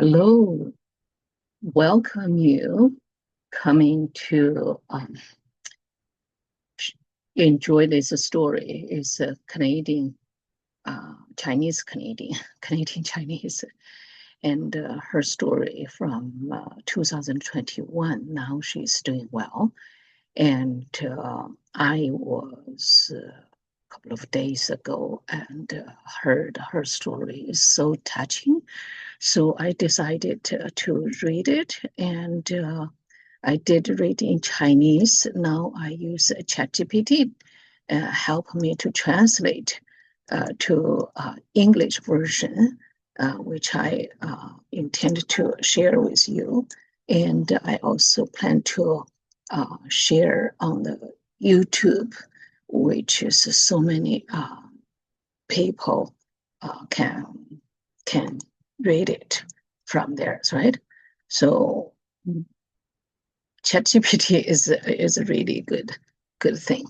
Hello, welcome you coming to enjoy this story. It's a Canadian, Chinese Canadian, Canadian Chinese, and her story from 2021. Now she's doing well, and I was a couple of days ago and heard her story. Is so touching. So I decided to read it, and I did read in Chinese. Now I use ChatGPT help me to translate to English version, which I intend to share with you. And I also plan to share on the YouTube, which is so many people can read it from there, right? So ChatGPT is a really good thing.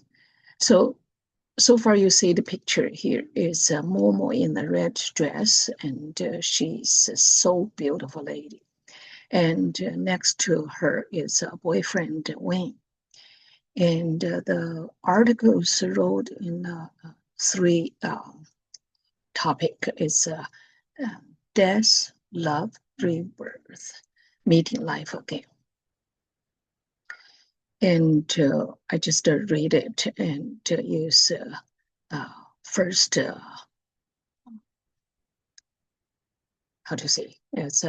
So so far you see the picture here is Momo in the red dress, and she's a so beautiful lady. And next to her is a boyfriend Wayne. And the articles wrote in three topic is death, love, rebirth, meeting life again. And I just read it and use first, how to say, it's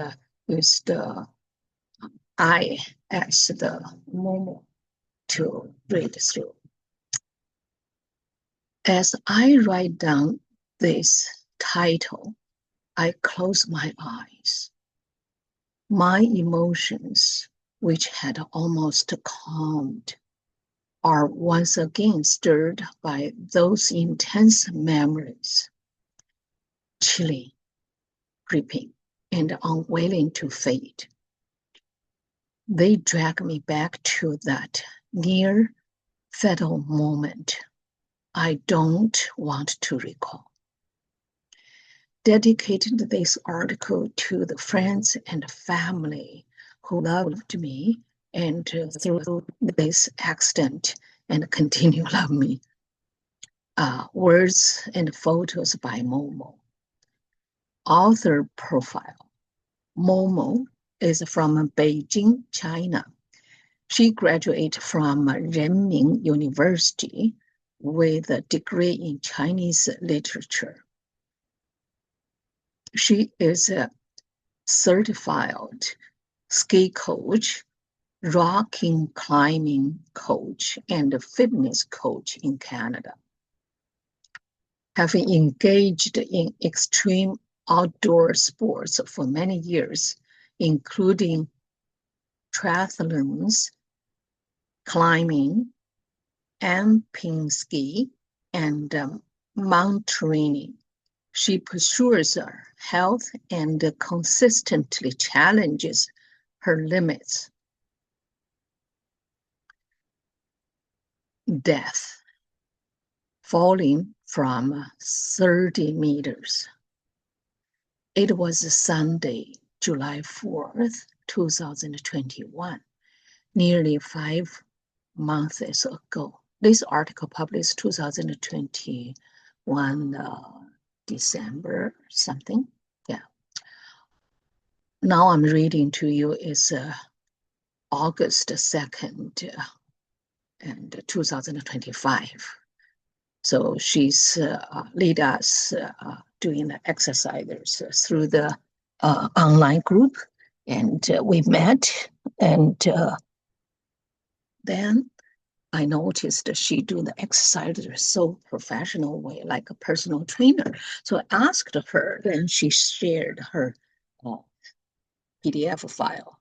use the I as the Momo to read through. As I write down this title, I close my eyes. My emotions, which had almost calmed, are once again stirred by those intense memories, chilling, creeping, and unwilling to fade. They drag me back to that near fatal moment I don't want to recall. Dedicated this article to the friends and family who loved me and through this accident and continue to love me. Words and photos by Momo. Author profile. Momo is from Beijing, China. She graduated from Renmin University with a degree in Chinese literature. She is a certified ski coach, rocking climbing coach, and a fitness coach in Canada. Having engaged in extreme outdoor sports for many years, including triathlons, climbing, alpine ski, and mountaineering. She pursues her health and consistently challenges her limits. Death, falling from 30 meters. It was Sunday, July 4th, 2021, nearly 5 months ago. This article published 2021 December something. Yeah. Now I'm reading to you is August 2nd and 2025. So she's lead us doing the exercises through the online group, and we met, and then I noticed that she do the exercises so professional way, like a personal trainer. So I asked her, then she shared her PDF file.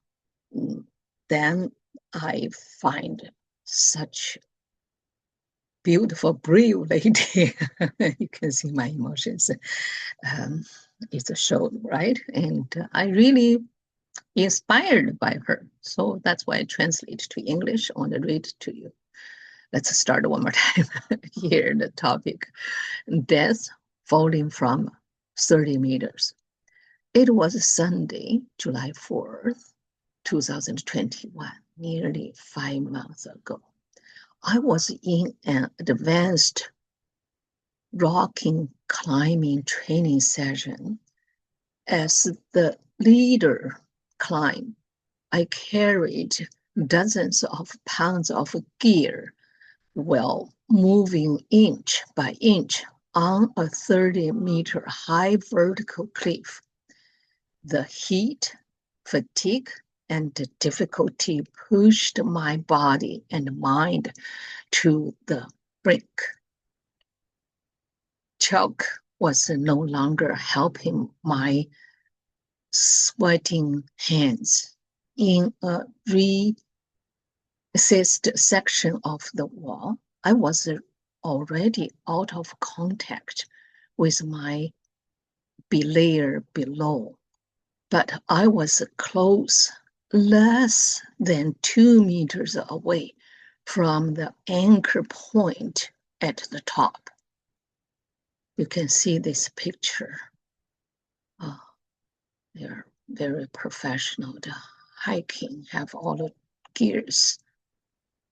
Then I find such beautiful, brave lady. You can see my emotions. It's a show, right? And I really inspired by her. So that's why I translate to English. I want to read to you. Let's start one more time. Here, the topic, death falling from 30 meters. It was Sunday, July 4th, 2021, nearly 5 months ago. I was in an advanced rocking climbing training session. As the leader climbed, I carried dozens of pounds of gear while moving inch by inch on a 30-meter high vertical cliff. The heat, fatigue, and the difficulty pushed my body and mind to the brink. Chalk was no longer helping my sweating hands. In a recessed section of the wall, I was already out of contact with my belayer below, but I was close, less than 2 meters away from the anchor point at the top. You can see this picture. They're very professional. The hiking have all the gears,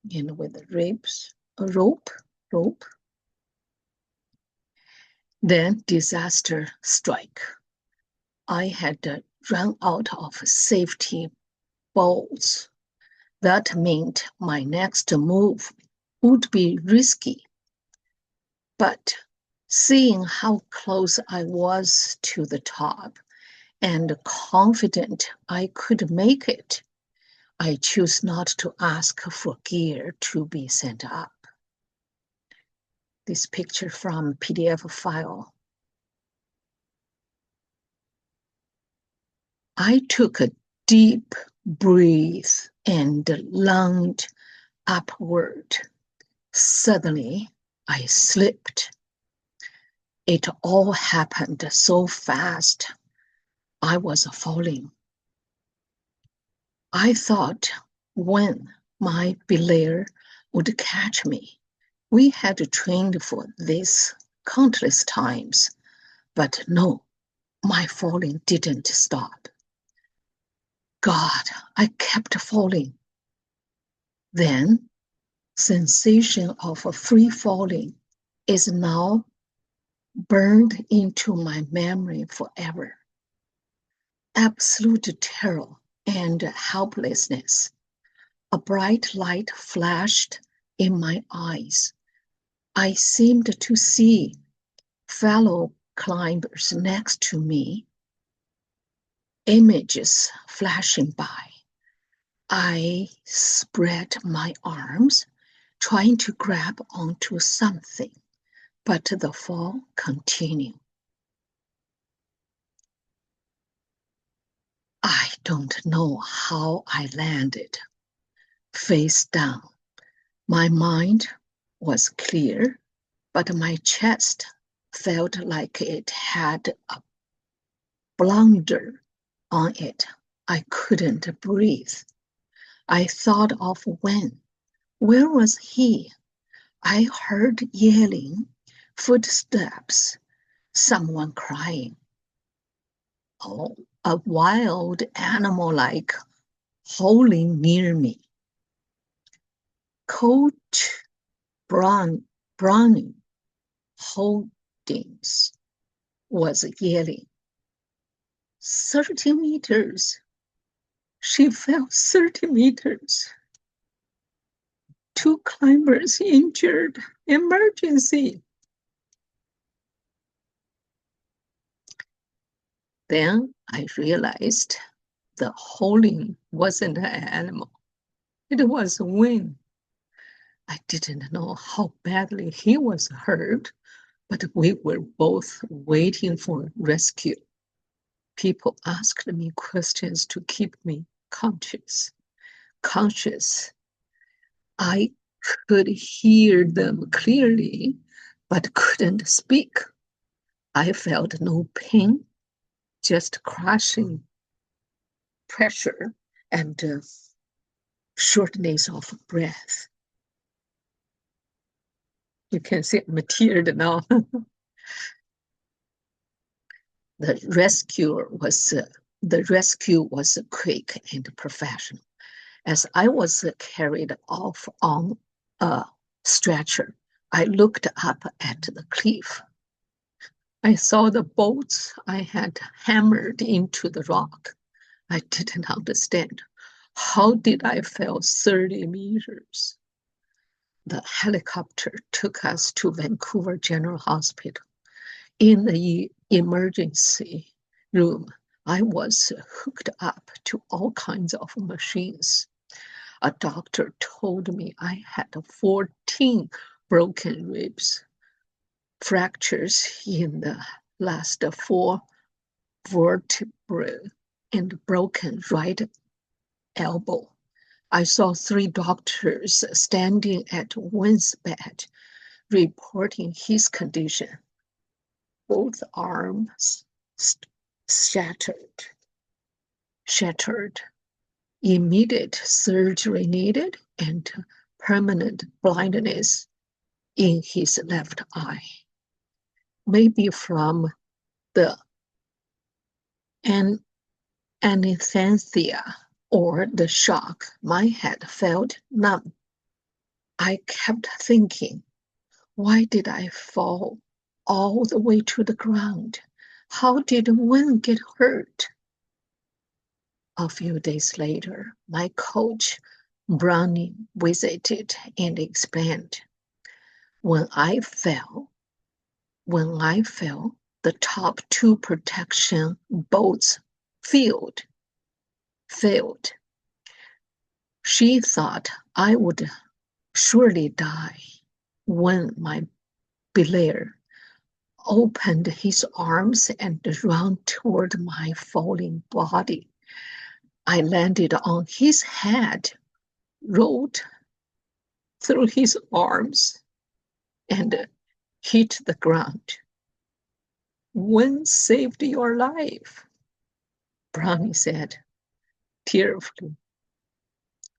with the ribs, a rope. Then disaster strike. I had run out of safety bolts. That meant my next move would be risky. But seeing how close I was to the top and confident I could make it, I chose not to ask for gear to be sent up. This picture from PDF file. I took a deep breath and lunged upward. Suddenly, I slipped. It all happened so fast. I was falling. I thought when my belayer would catch me. We had trained for this countless times, but no, my falling didn't stop. God, I kept falling. Then, sensation of free falling is now burned into my memory forever. Absolute terror and helplessness. A bright light flashed in my eyes. I seemed to see fellow climbers next to me, images flashing by. I spread my arms, trying to grab onto something, but the fall continued. I don't know how I landed, face down. My mind was clear, but my chest felt like it had a blunder on it. I couldn't breathe. I thought of Wen. Where was he? I heard yelling, footsteps, someone crying. Oh, a wild animal like howling near me. Coach Brownie Holdings was yelling. 30 meters. She fell 30 meters. 2 climbers injured. Emergency. Then I realized the howling wasn't an animal. It was Win. I didn't know how badly he was hurt, but we were both waiting for rescue. People asked me questions to keep me conscious. I could hear them clearly, but couldn't speak. I felt no pain, just crushing pressure and shortness of breath. You can see I'm teared now. The rescue was quick and professional. As I was carried off on a stretcher, I looked up at the cliff. I saw the bolts I had hammered into the rock. I didn't understand. How did I fall 30 meters? The helicopter took us to Vancouver General Hospital. In the emergency room, I was hooked up to all kinds of machines. A doctor told me I had 14 broken ribs, fractures in the last 4 vertebrae, and broken right elbow. I saw 3 doctors standing at Wen's bed, reporting his condition. Both arms shattered, immediate surgery needed, and permanent blindness in his left eye. Maybe from the anesthesia or the shock, my head felt numb. I kept thinking, why did I fall all the way to the ground? How did Wen get hurt? A few days later, my coach, Brownie, visited and explained. When I fell, the top 2 protection bolts failed. She thought I would surely die when my belayer opened his arms and ran toward my falling body. I landed on his head, rolled through his arms, and hit the ground. Wen saved your life, Brownie said tearfully.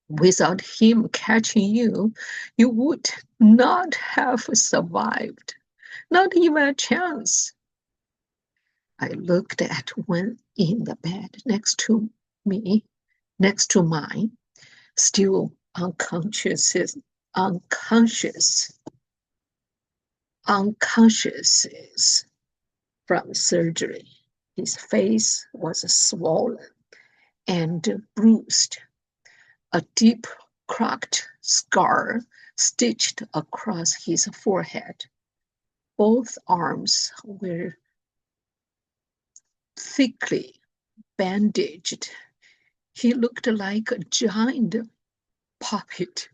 Without him catching you, you would not have survived. Not even a chance. I looked at Wen in the bed next to mine, still unconscious from surgery. His face was swollen and bruised. A deep cracked scar stitched across his forehead. Both arms were thickly bandaged. He looked like a giant puppet.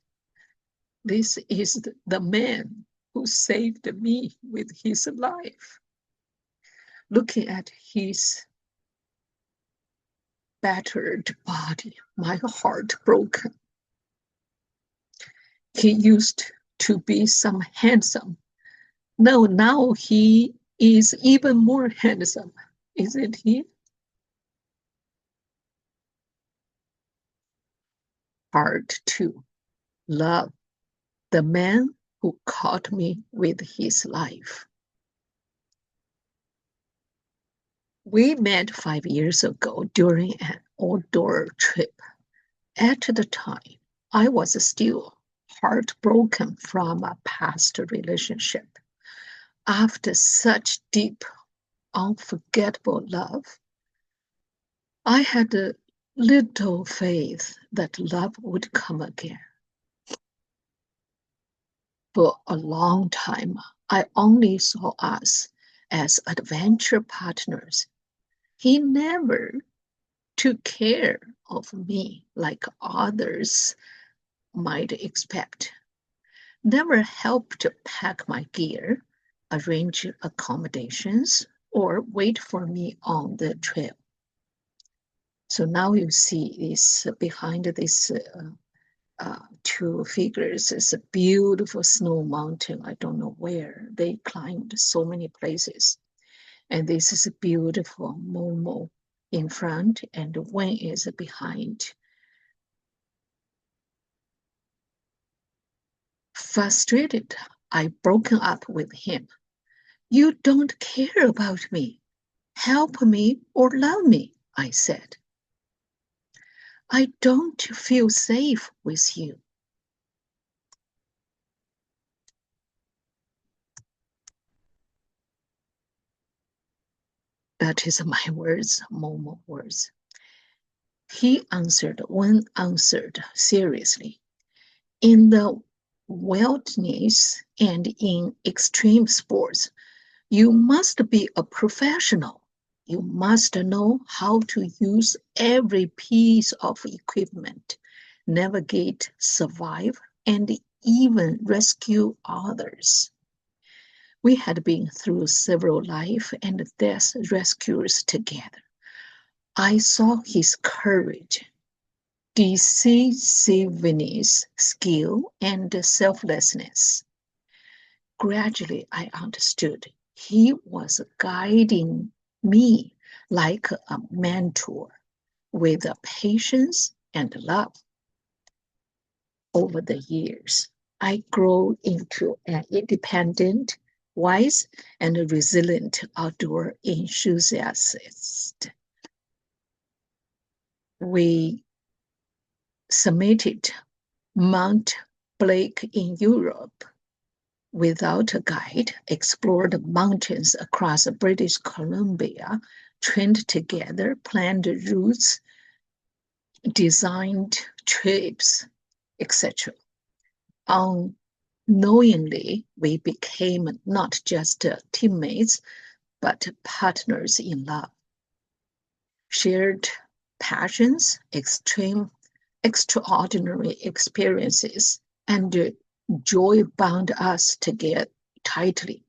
This is the man who saved me with his life. Looking at his battered body, my heart broke. He used to be so handsome. No, now he is even more handsome, isn't he? Part 2. Love. The man who caught me with his life. We met 5 years ago during an outdoor trip. At the time, I was still heartbroken from a past relationship. After such deep, unforgettable love, I had little faith that love would come again. For a long time, I only saw us as adventure partners. He never took care of me like others might expect. Never helped pack my gear, arrange accommodations, or wait for me on the trail. So now you see this behind this 2 figures is a beautiful snow mountain. I don't know where. They climbed so many places. And this is a beautiful Momo in front and Wen is behind. Frustrated, I broken up with him. You don't care about me. Help me or love me, I said. I don't feel safe with you. That is my words, Momo words. He answered seriously. In the wilderness and in extreme sports, you must be a professional. You must know how to use every piece of equipment, navigate, survive, and even rescue others. We had been through several life and death rescues together. I saw his courage, decisiveness, skill, and selflessness. Gradually, I understood he was guiding me like a mentor with patience and love. Over the years, I grew into an independent, wise, and resilient outdoor enthusiast. We summited Mount Blake in Europe without a guide, explored mountains across British Columbia, trained together, planned routes, designed trips, etc. Unknowingly, we became not just teammates, but partners in love. Shared passions, extraordinary experiences, and joy bound us together tightly.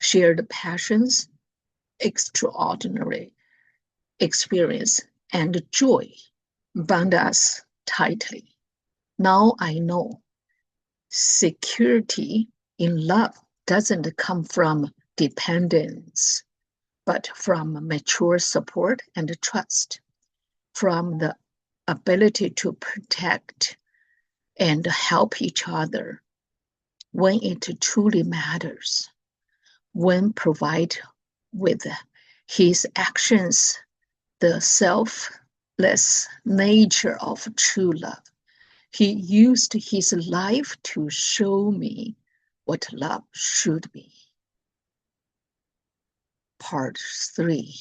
Shared passions, extraordinary experience, and joy bound us tightly. Now I know security in love doesn't come from dependence, but from mature support and trust, from the ability to protect and help each other when it truly matters, when provide with his actions the selfless nature of true love. He used his life to show me what love should be. Part 3.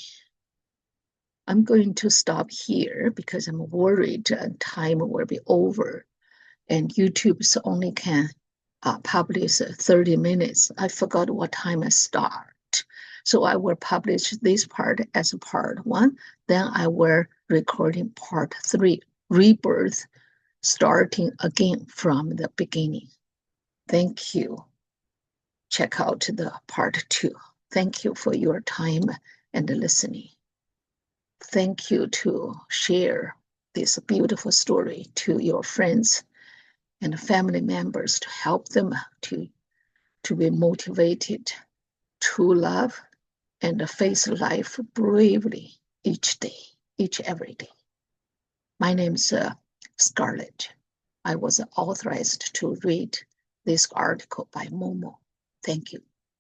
I'm going to stop here because I'm worried time will be over and YouTube's only can publish 30 minutes. I forgot what time I start. So I will publish this part as part 1. Then I will recording part 3, rebirth, starting again from the beginning. Thank you. Check out the part 2. Thank you for your time and listening. Thank you to share this beautiful story to your friends and family members to help them to be motivated to love and face life bravely each day, every day. My name is Scarlett. I was authorized to read this article by Momo. Thank you.